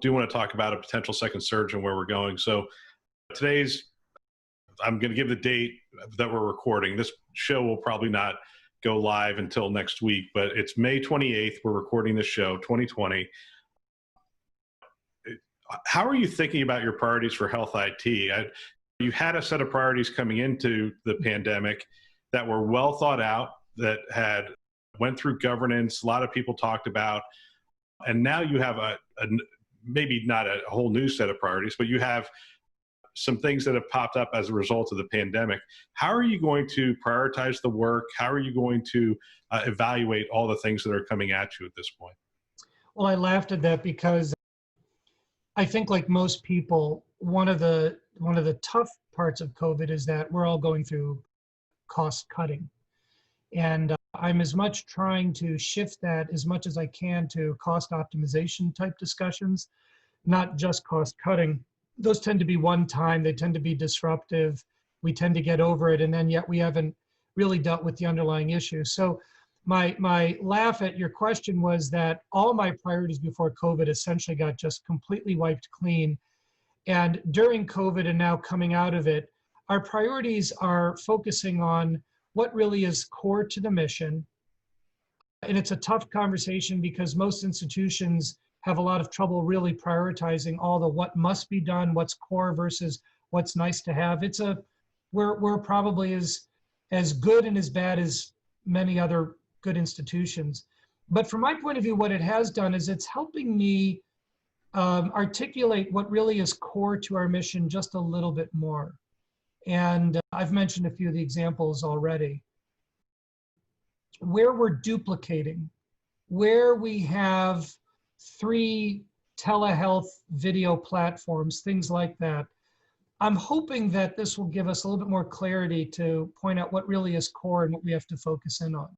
do want to talk about a potential second surge and where we're going. So I'm going to give the date that we're recording. This show will probably not go live until next week, but it's May 28th. We're recording this show, 2020. How are you thinking about your priorities for health IT? You had a set of priorities coming into the pandemic that were well thought out, that had went through governance, a lot of people talked about, and now you have maybe not a whole new set of priorities, but you have some things that have popped up as a result of the pandemic. How are you going to prioritize the work? How are you going to evaluate all the things that are coming at you at this point? Well, I laughed at that because I think, like most people, one of the tough parts of COVID is that we're all going through cost cutting. And I'm as much trying to shift that as much as I can to cost optimization type discussions, not just cost cutting. Those tend to be one time, they tend to be disruptive. We tend to get over it, and then yet we haven't really dealt with the underlying issue. So my laugh at your question was that all my priorities before COVID essentially got just completely wiped clean. And during COVID and now coming out of it, our priorities are focusing on what really is core to the mission. And it's a tough conversation because most institutions have a lot of trouble really prioritizing all the what must be done, what's core versus what's nice to have. We're probably as good and as bad as many other good institutions. But from my point of view, what it has done is it's helping me articulate what really is core to our mission just a little bit more. And I've mentioned a few of the examples already. Where we're duplicating, where we have 3 telehealth video platforms, things like that. I'm hoping that this will give us a little bit more clarity to point out what really is core and what we have to focus in on.